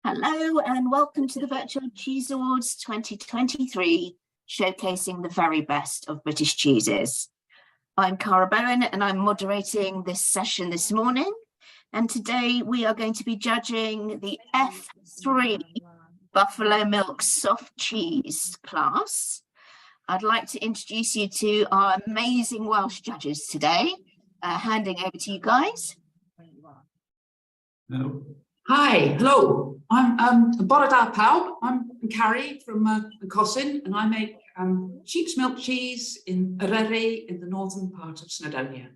Hello and welcome to the Virtual Cheese Awards 2023, showcasing the very best of British cheeses. I'm Cara Bowen and I'm moderating this session this morning. And today we are going to be judging the F3 Buffalo Milk Soft Cheese class. I'd like to introduce you to our amazing Welsh judges today. Handing over to you guys. No. Hi, hello. I'm Bore da pawb. I'm Carrie from Cossin, and I make sheep's milk cheese in Eryri in the northern part of Snowdonia.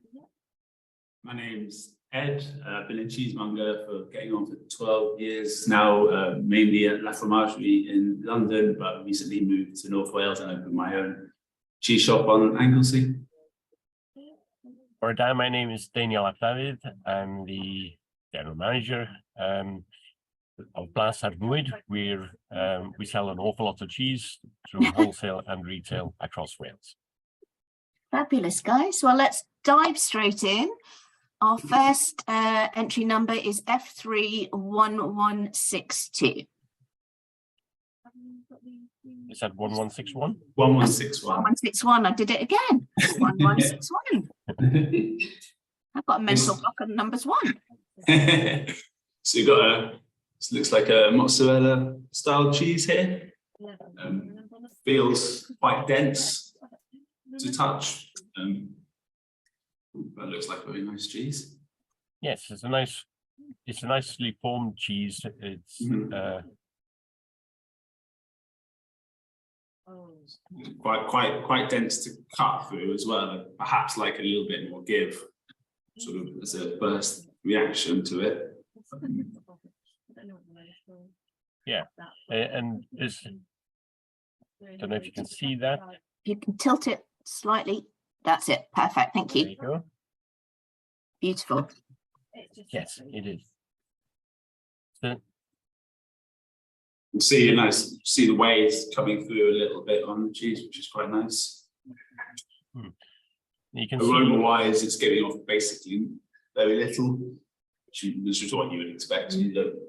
My name's Ed. I've been a cheesemonger for getting on for 12 years now, mainly at La Fromagerie in London, but recently moved to North Wales and opened my own cheese shop on Anglesey. My name is Daniel Aptavid. I'm the general manager of Blas ar Fwyd. We sell an awful lot of cheese through wholesale and retail across Wales. Fabulous, guys. Well, let's dive straight in. Our first entry number is F31162. Is that 1161? 1161. 1161. I did it again. 1161. I've got a mental block on numbers one. So you've got looks like a mozzarella style cheese here. Feels quite dense to touch. That looks like a very nice cheese. Yes, it's a nicely formed cheese. It's quite dense to cut through as well. Perhaps like a little bit more give, sort of as a first reaction to it. Yeah, and this, I don't know if you can see that. You can tilt it slightly. That's it. Perfect. Thank There you. you go. Beautiful. Yes, it is. So, You see the waves coming through a little bit on the cheese, which is quite nice. you can Aroma-wise, it's giving off basically very little, which is what you would expect. You don't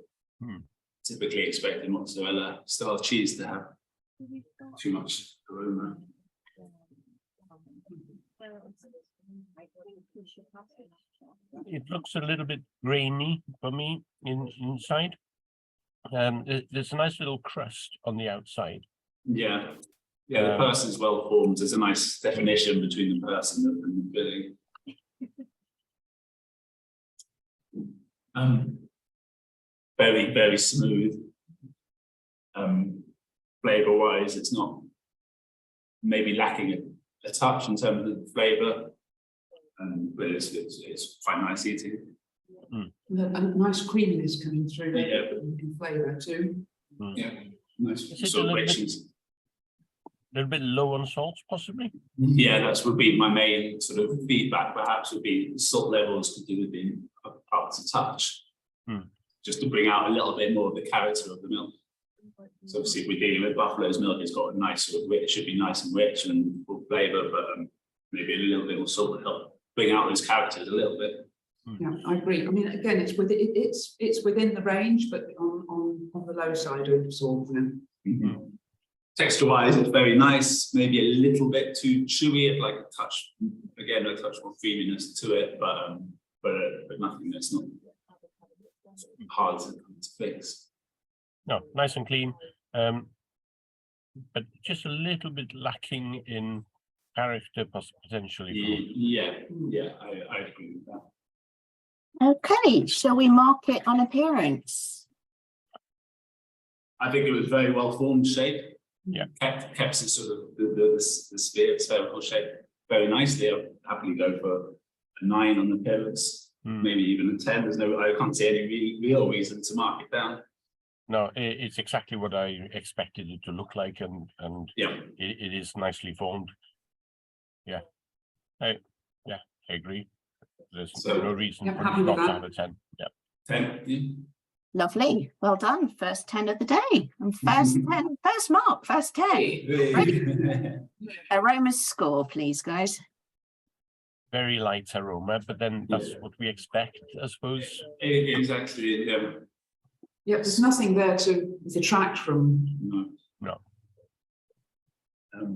typically expect a mozzarella style cheese to have too much aroma. It looks a little bit grainy for me inside. There's a nice little crust on the outside. Yeah, the purse is well formed. There's a nice definition between the purse and the filling. Very, very smooth. Flavor-wise, it's not maybe lacking a touch in terms of the flavor, but it's quite nice eating. A nice creaminess coming through in flavour too. Yeah, nice Is sort it of a richness. little bit low on salt, possibly? Yeah, that would be my main sort of feedback. Perhaps would be salt levels could do with being up to touch, just to bring out a little bit more of the character of the milk. So obviously, if we're dealing with Buffalo's milk, it's got a nice sort of it should be nice and rich and full flavour, but maybe a little bit more salt would help bring out those characters a little bit. Yeah, I agree. I mean, again, it's within the range, but on the low side of salt. Texture-wise, it's very nice. Maybe a little bit too chewy. I'd like a touch more creaminess to it, but nothing that's not hard to fix. No, nice and clean, but just a little bit lacking in character, potentially. Yeah, I agree with that. Okay, shall we mark it on appearance? I think it was very well formed shape. Yeah, kept it sort of the spherical shape very nicely. I'd happily go for a 9 on appearance, maybe even a 10. I can't see any real reason to mark it down. No, it's exactly what I expected it to look like, and it is nicely formed. Yeah, I agree. There's no reason for it not to have a 10. Yeah. 10. Lovely. Well done. First 10 of the day. And first 10, first mark, first 10. Aroma score, please, guys. Very light aroma, but then that's what we expect, I suppose. Exactly. Yeah, there's nothing there to detract from. No. No.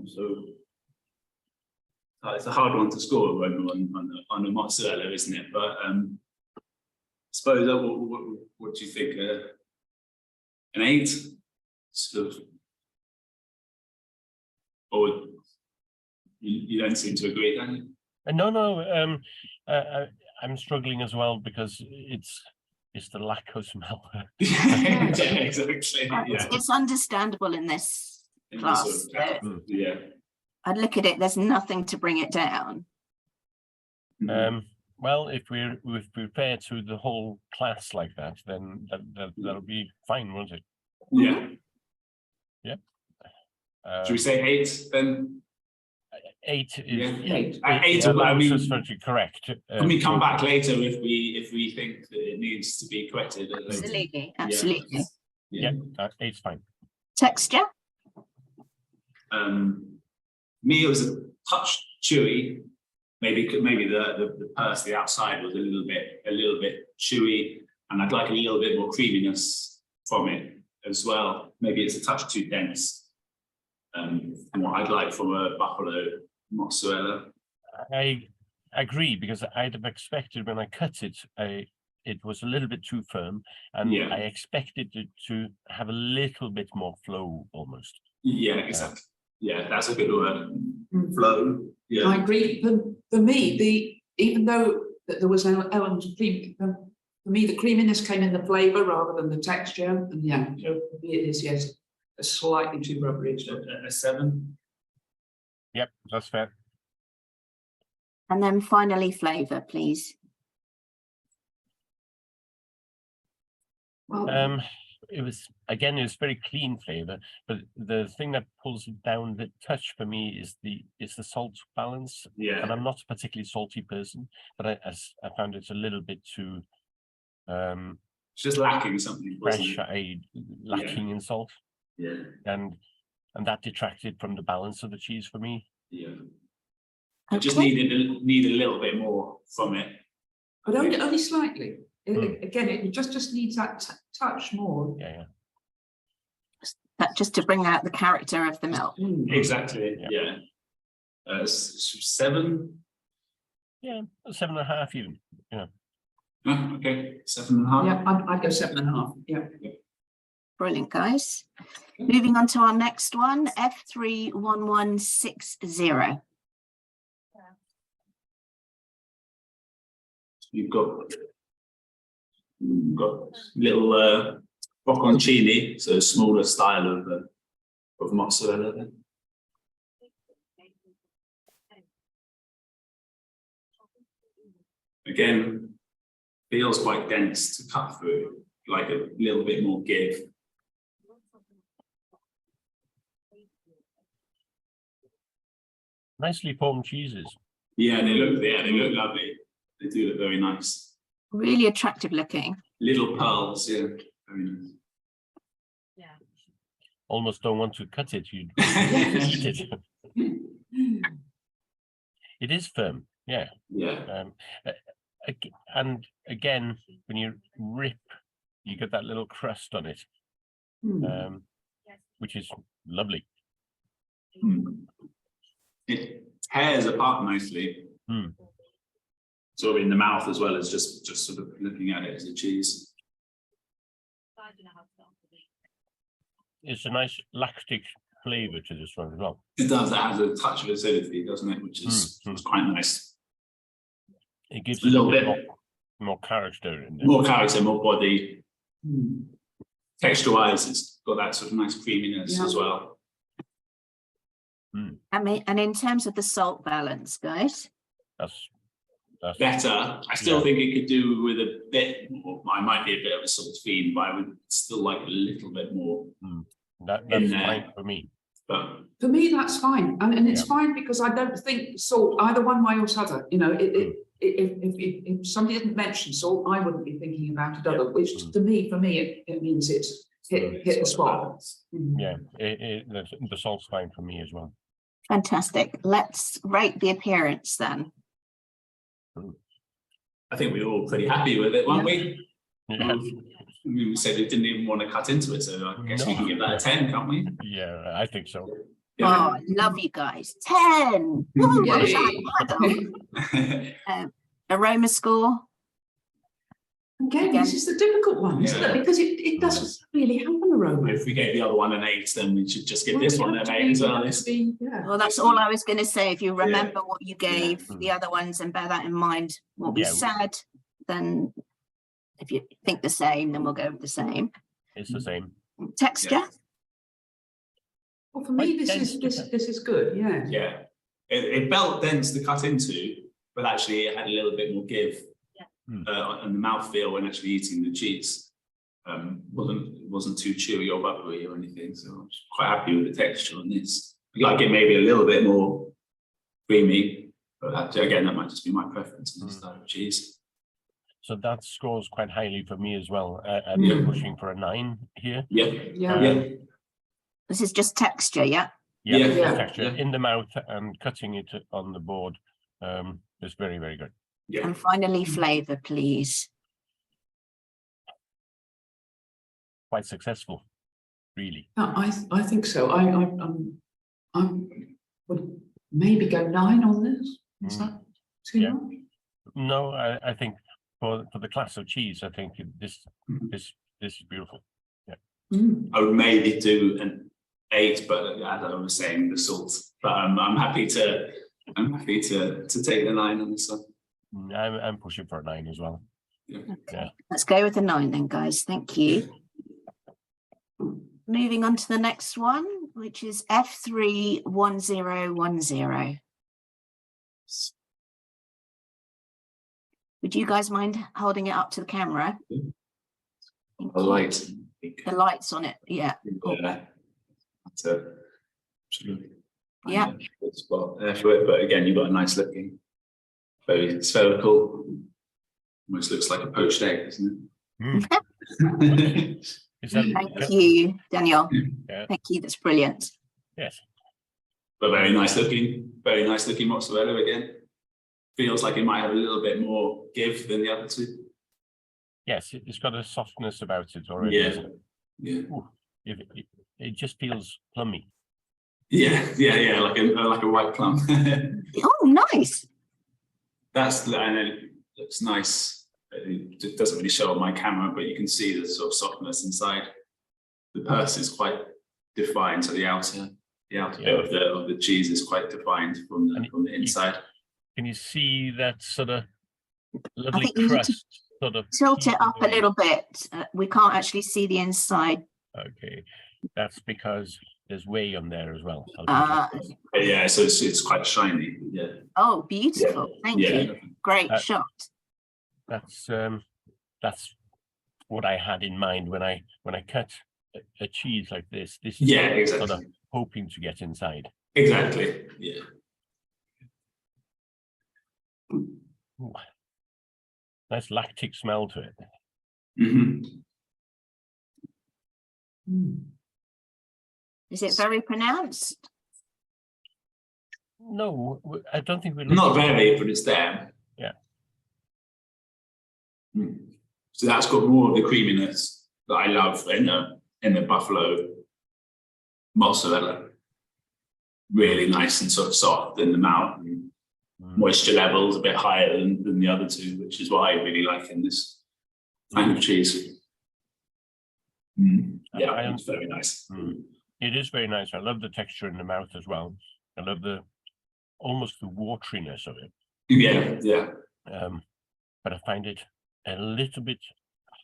So it's a hard one to score on a mozzarella, isn't it? But I suppose what do you think? An 8, sort of, or you don't seem to agree, don't you? No. I'm struggling as well because it's the lack of smell. Yeah, exactly. Yeah. It's understandable in this class. Sort of, yeah. I'd look at it, there's nothing to bring it down. Well, if we're fair to the whole class like that, then that'll be fine, won't it? Yeah. Yeah. Should we say 8 then? 8 is Yeah. 8. 8. I I mean, correct. can we come back later if we think that it needs to be corrected? Absolutely, absolutely. Yeah, 8's fine. Texture? Me, it was a touch chewy. Maybe the purse, the outside was a little bit chewy, and I'd like a little bit more creaminess from it as well. Maybe it's a touch too dense. From what I'd like from a buffalo mozzarella. I agree, because I'd have expected when I cut it, it was a little bit too firm, and Yeah. I expected it to have a little bit more flow almost. Yeah, exactly. Yeah, that's a good word. Flow. Yeah. I agree. For me, even though there was an element of cream, for me the creaminess came in the flavour rather than the texture. And yeah, so for me it is, yes, a slightly too rubbery. A 7. Yep, that's fair. And then finally, flavour, please. Well, It was very clean flavor, but the thing that pulls it down the touch for me is the salt balance. Yeah. And I'm not a particularly salty person, but I found it a little bit too It's just lacking something. fresh, lacking in salt, Yeah. and that detracted from the balance of the cheese for me. Yeah. I just Okay. need a little bit more from it. but only slightly. Again, it just needs that touch more. Yeah. That just to bring out the character of the milk. Exactly. Yeah. Yeah. 7. Yeah, 7.5 even. Oh, okay, 7.5. Yeah, I'd go 7.5. Yeah. Brilliant, guys. Moving on to our next one, F31160. You've got little bocconcini, so a smaller style of mozzarella then. Again, feels quite dense to cut through, like a little bit more give. Nicely formed cheeses. Yeah, they look lovely. They do look very nice. Really attractive looking. Little pearls, yeah, very nice. Almost don't want to cut it. You eat it. It is firm. Yeah. Yeah. And again, when you rip, you get that little crust on it, which is lovely. It tears apart nicely. Sort of in the mouth as well as just sort of looking at it as a cheese. It's a nice lactic flavour to this one as well. It does. It has a touch of acidity, doesn't it? Which is quite nice. It gives A it little bit bit more character in there. more character, more body. Texture-wise, it's got that sort of nice creaminess as well. I mean, and in terms of the salt balance, guys. That's Better. I still think it could do with a bit more. I might be a bit of a salt fiend, but I would still like a little bit more. That's fine for me. But For me, that's fine, and it's fine because I don't think salt either one way or t'other. You know, if somebody didn't mention salt, I wouldn't be thinking about it other. Which for me, it means it's hit the spot. Yeah, the salt's fine for me as well. Fantastic. Let's rate the appearance then. I think we're all pretty happy with it, weren't we? Yeah. mean, we said we didn't even want to cut into it, so I guess we can give that a 10, can't we? Yeah, I think so. Oh, I love you guys. 10. Woo, Yeah. wish I had them. Aroma score. Again, this is the difficult one, isn't Yeah. it? Because it doesn't really have an aroma. If we gave the other one an 8, then we should just give Well, this we one have an to 8 be- as we well. have to be- yeah. Well, that's all I was going to say. If you Yeah. remember what you gave Yeah. the other ones and bear that in mind, what we Yeah. said, then if you think the same, then we'll go with the same. It's the same. Texture. Well, for me, Quite dense, this is good. Yeah. Yeah, it felt dense to cut into, but actually it had a little bit more give. And the mouthfeel when actually eating the cheese wasn't too chewy or buttery or anything. So I was quite happy with the texture on this. I'd like it maybe a little bit more creamy, but again, that might just be my preference in the style of cheese. So that scores quite highly for me as well. I'm pushing for a 9 here. Yeah, Yeah. yeah, This is just texture, yeah? Yeah, Yeah. the Yeah. texture Yeah. in the mouth and cutting it on the board is very, very good. yeah. And finally, flavor, please. Quite successful, really. No, I think so. I would maybe go 9 on this. Is that too Yeah. much? No, I think for the class of cheese, I think this Mhm. this is beautiful. Mm. I would maybe do an 8, but as I was saying, the salt. But I'm happy to take the 9 on this one. I'm pushing for a 9 as well. Let's go with the 9 then, guys. Thank you. Moving on to the next one, which is F31010. Would you guys mind holding it up to the camera? Thank A you. light. The lights on it, yeah. That's a absolutely. Yeah. Good spot there for it, but again, you've got a nice looking, very spherical. Almost looks like a poached egg, doesn't it? Is that Thank you, Daniel. Yeah. Thank you, that's brilliant. Yes. But very nice looking mozzarella again. Feels like it might have a little bit more give than the other two. Yes, it's got a softness about it already. Yeah. Isn't it? Yeah. It just feels plummy. Yeah, like a white plum. Oh, nice. And it looks nice. It doesn't really show on my camera, but you can see the sort of softness inside. The purse is quite defined, so the outer bit of the cheese is quite defined from the inside. Can you see that sort of I lovely think you need to crust? Sort of tilt it up a peeling little bit. We can't actually see the inside. away. Okay, that's because there's whey on there as well. Yeah, so it's quite shiny. Yeah. Oh, beautiful. Thank you. Great shot. That's what I had in mind when I cut a cheese like this. This is Yeah, exactly. sort of hoping to get inside. Exactly. Yeah. Ooh. Nice lactic smell to it. Mm-hmm. Mm. Is it very pronounced? No, I don't think we're Not looking- very, but it's there. Yeah. So that's got more of the creaminess that I love in the buffalo mozzarella. Really nice and sort of soft in the mouth. And moisture levels a bit higher than the other two, which is what I really like in this kind of cheese. Yeah, it's very nice. It is very nice. I love the texture in the mouth as well. I love almost the wateriness of it. Yeah. But I find it a little bit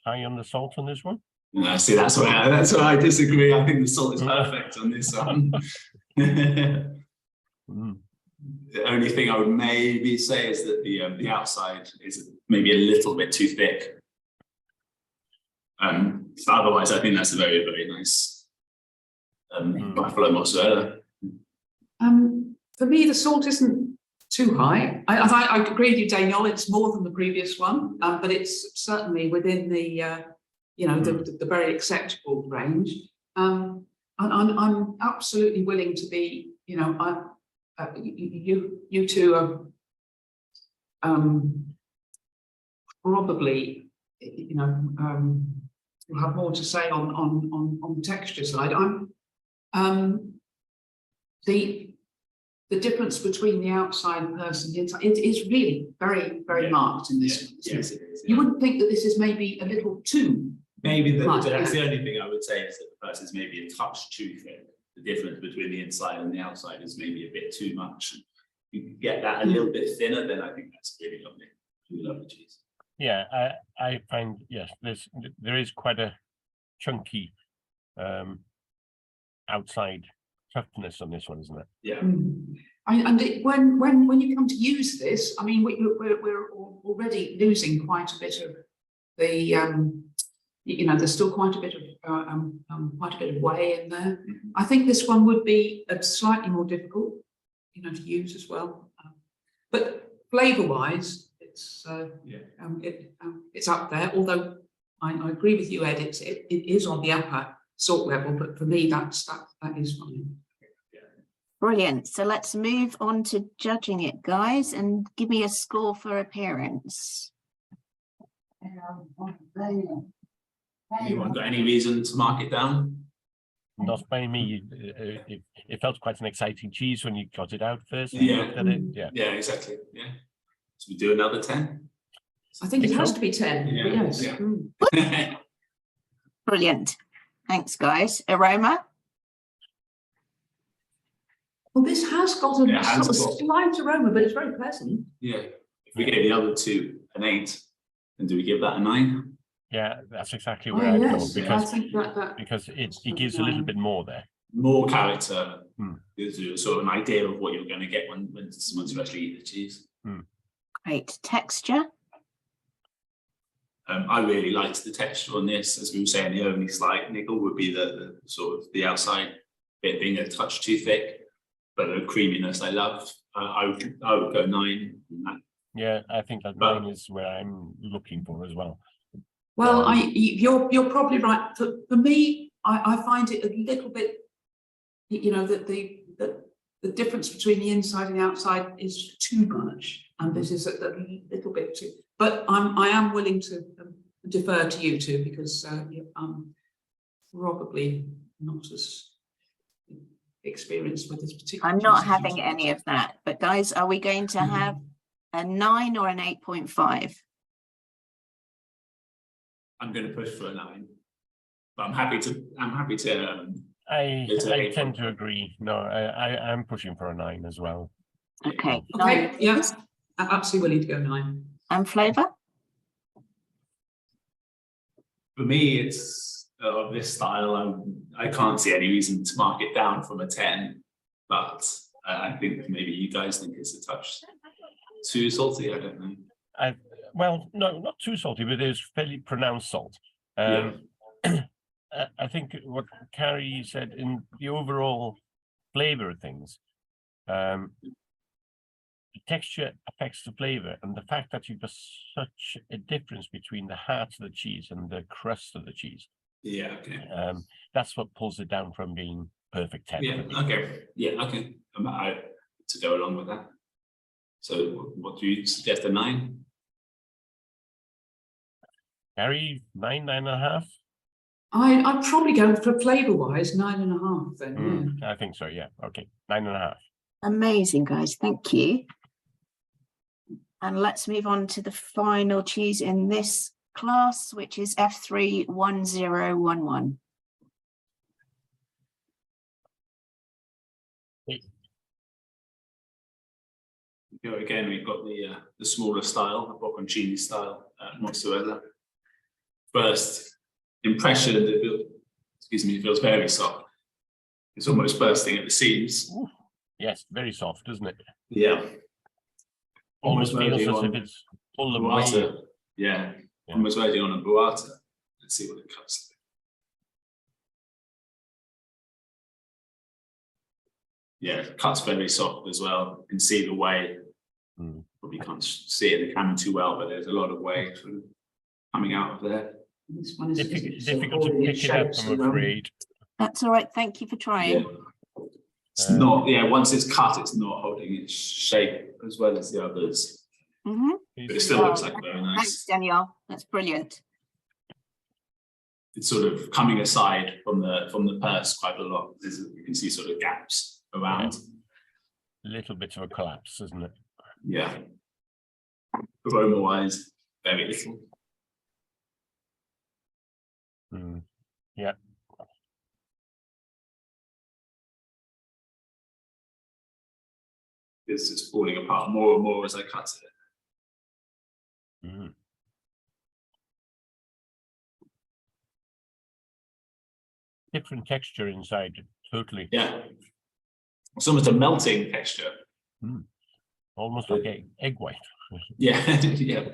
high on the salt on this one. See, that's why I disagree. I think the salt is perfect on this one. The only thing I would maybe say is that the outside is maybe a little bit too thick. So otherwise, I think that's a very, very nice buffalo mozzarella. For me, the salt isn't too high. I agree with you, Daniel. It's more than the previous one, but it's certainly within the the very acceptable range. I'm absolutely willing to be. You two are probably will have more to say on the texture side. The difference between the outside person and the inside is really very, very marked in this. Yes, it is. You wouldn't think that this is maybe a little too. Maybe Right, that's the only thing I would say is that the person's maybe a touch too thick. The difference between the inside and the outside is maybe a bit too much. You can get that a little bit thinner, then I think that's really lovely. We love the cheese. Yeah, I find, yes, there is quite a chunky outside toughness on this one, isn't it? Yeah. When you come to use this, I mean, we're already losing quite a bit of the there's still quite a bit of whey in there. I think this one would be slightly more difficult, to use as well. But flavour-wise, it's it's up there. Although I agree with you, Ed, it is on the upper salt level, but for me, that is fine. Brilliant. So let's move on to judging it, guys, and give me a score for appearance. Anyone got any reason to mark it down? Not by me. It felt quite an exciting cheese when you got it out first. Yeah. Yeah, Exactly. Yeah. So we do another 10. I think it has to be 10. Yeah, But yes. yeah. Brilliant. Thanks, guys. Aroma? Well, this has got Yeah, it has a sort of slight aroma, but it's very pleasant. Yeah. If we gave the other two an 8, then do we give that a 9? yeah, that's exactly Oh, where I'd go, yes, I because think that it gives a little bit more there. More character Hmm. gives you sort of an idea of what you're going to get when someone's actually eat the cheese. Great. Texture? I really liked the texture on this. As we were saying, the only slight niggle would be the sort of the outside bit being a touch too thick, but the creaminess I love. I would go 9 on that. Yeah, I think that 9 is where I'm looking for as well. Well, you're probably right. For me, I find it a little bit, that the difference between the inside and the outside is too much, and this is a little bit too. But I am willing to defer to you two, because I'm probably not as experienced with this particular. I'm not cheese. having any of that. But guys, are we going to have a 9 or an 8.5? I'm going to push for a 9, but I'm happy to. I I tend to agree. No, I'm pushing for a 9 as well. Okay. Okay, 9. yes, I'm absolutely willing to go 9. And flavour? For me, it's of this style. I can't see any reason to mark it down from a 10, but I think maybe you guys think it's a touch too salty. I don't know. Well, no, not too salty, but there's fairly pronounced salt. Yeah. I think what Carrie said in the overall flavor of things, the texture affects the flavor, and the fact that you've got such a difference between the heart of the cheese and the crust of the cheese. Yeah. Okay. That's what pulls it down from being perfect 10. Yeah. Okay. Yeah. Okay. I'm out to go along with that. So, what do you suggest? A 9? Carrie, 9, 9.5. I'd probably go for flavour-wise 9.5 then. I think so. Yeah. Okay. 9.5. Amazing, guys. Thank you. And let's move on to the final cheese in this class, which is F31011. Go again. We've got the smaller style, the bocconcini style mozzarella. First impression, it feels very soft. It's almost bursting at the seams. Ooh, yes, very soft, isn't it? Yeah. Almost feels verging as on if it's full of burrata. whey. Yeah. Yeah. Almost verging on a burrata. Let's see what it cuts. Yeah, it cuts very soft as well. You can see the whey. Probably can't see it in the camera too well, but there's a lot of whey sort of coming out of there. This one is Difficult to pick it up, I'm afraid. That's all right. Thank you for trying. Yeah. It's not, once it's cut, it's not holding its shape as well as the others. Mhm. But it still looks like very Thanks, nice. Danielle. That's brilliant. it's sort of coming aside from the purse quite a lot. You can see sort of gaps around. A little bit of a collapse, isn't it? Yeah. Aroma wise, very little. Yeah. It's just falling apart more and more as I cut it. Different texture inside, totally. Yeah. It's almost a melting texture. Almost like egg white. Yeah, yeah.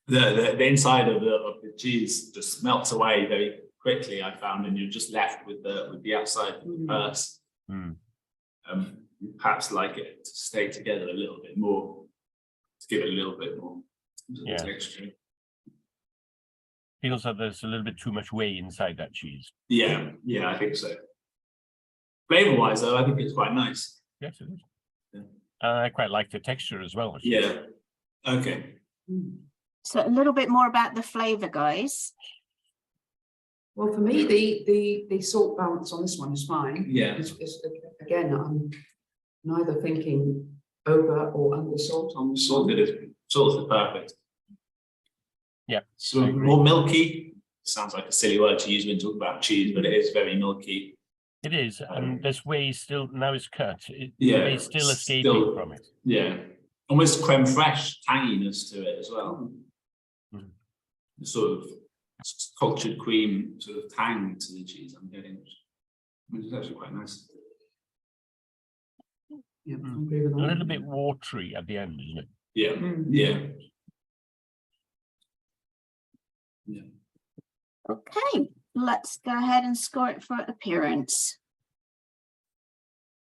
The inside of the cheese just melts away very quickly, I found, and you're just left with the outside of the purse. Perhaps like it to stay together a little bit more, to give it a little bit more texture. Feels like there's a little bit too much whey inside that cheese. Yeah, I think so. Flavor wise, though, I think it's quite nice. Yes, it is. Yeah. I quite like the texture as well. Actually. Yeah. Okay. So a little bit more about the flavour, guys. Well, for me, the salt balance on this one is fine. Yeah. It's again, I'm neither thinking over or under salt on the Salt is perfect. Yeah. So more milky. Sounds like a silly word to use when talking about cheese, but it is very milky. It is, and this whey still now is cut. Yeah, whey still escaping from it. Yeah, almost creme fraiche tanginess to it as well. The sort of cultured cream sort of tang to the cheese I'm getting, which is actually quite nice. Yeah, I agree with that. A little bit watery at the end, isn't it? Yeah, yeah. Okay, let's go ahead and score it for appearance.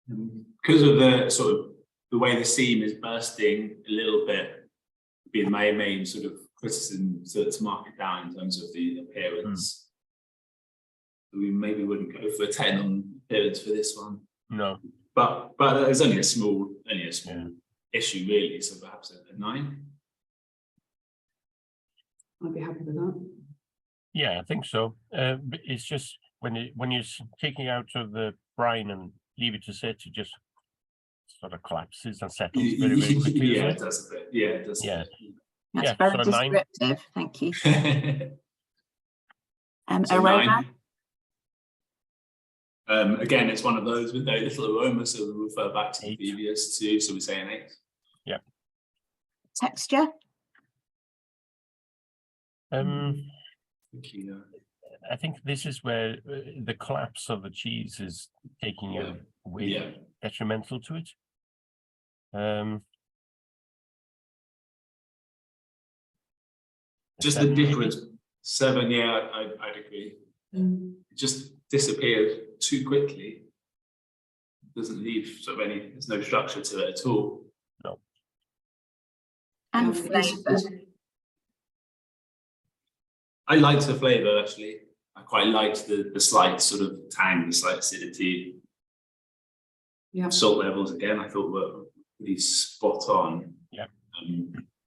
Because of the sort of the way the seam is bursting a little bit, being my main sort of criticism to mark it down in terms of the appearance. We maybe wouldn't go for a 10 on appearance for this one. No, but it's only a small issue really. So perhaps a 9. I'd be happy with that. yeah, I think so. But it's just when you're taking out of the brine and leave it to sit, it just sort of collapses and settles very, very quickly. Yeah, it does a bit. Yeah, it does. Yeah. That's very so 9. descriptive. Thank you. So Aroma. 9. Again, it's one of those with very little aroma, so we refer back to the previous 2, so we say an 8. Yeah. Texture. I think this is where the collapse of the cheese is taking away detrimental to it. Just the difference. 7, yeah, I'd agree. It just disappeared too quickly. Doesn't leave sort of there's no structure to it at all. No. And flavour. I liked the flavour actually. I quite liked the slight sort of tang, the slight acidity. Yeah. Salt levels again, I thought were pretty spot on. Yeah.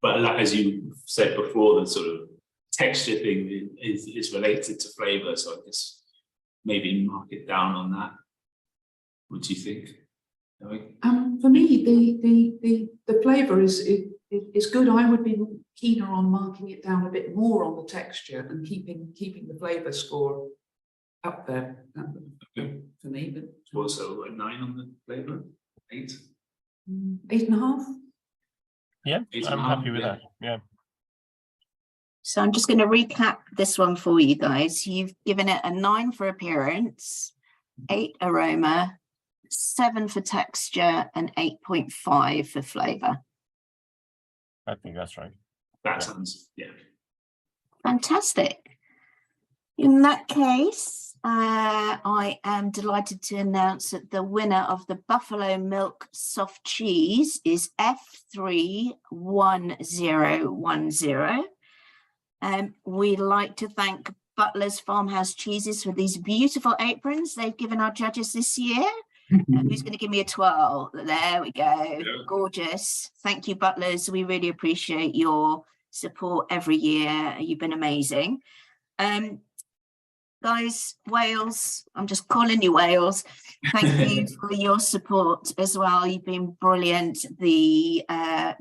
But as you said before, the sort of texture thing is related to flavour, so I guess maybe mark it down on that. What do you think? For me, the flavour is good. I would be keener on marking it down a bit more on the texture and keeping the flavour score up there. For me, but also a 9 on the flavour. 8. 8.5. Yeah, 8.5, I'm happy with that. Yeah. So I'm just going to recap this one for you guys. You've given it a 9 for appearance, 8 aroma, 7 for texture, and 8.5 for flavour. I think that's right. That sounds, Fantastic. In that case, I am delighted to announce that the winner of the Buffalo Milk Soft Cheese is F31010. We'd like to thank Butler's Farmhouse Cheeses for these beautiful aprons they've given our judges this year. Who's going to give me a 12? There we go. Gorgeous. Thank you, Butlers. We really appreciate your support every year. You've been amazing. Guys, Wales, I'm just calling you Wales. Thank you for your support as well. You've been brilliant. The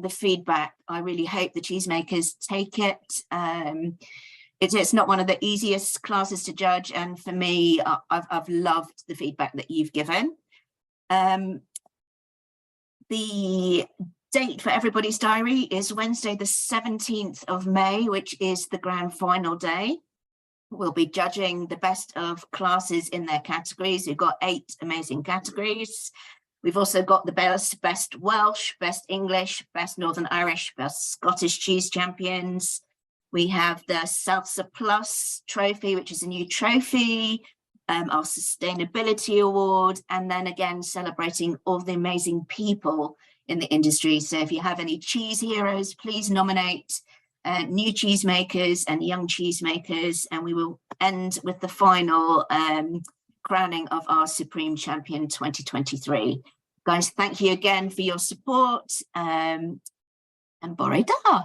feedback, I really hope the cheesemakers take it. It's not one of the easiest classes to judge, and for me, I've loved the feedback that you've given. The date for everybody's diary is Wednesday, the 17th of May, which is the grand final day. We'll be judging the best of classes in their categories. We've got 8 amazing categories. We've also got the best Welsh, best English, best Northern Irish, best Scottish cheese champions. We have the Salsa Plus trophy, which is a new trophy, our sustainability award, and then again, celebrating all the amazing people in the industry. So if you have any cheese heroes, please nominate new cheesemakers and young cheesemakers, and we will end with the final crowning of our Supreme Champion 2023. Guys, thank you again for your support, and Bore da.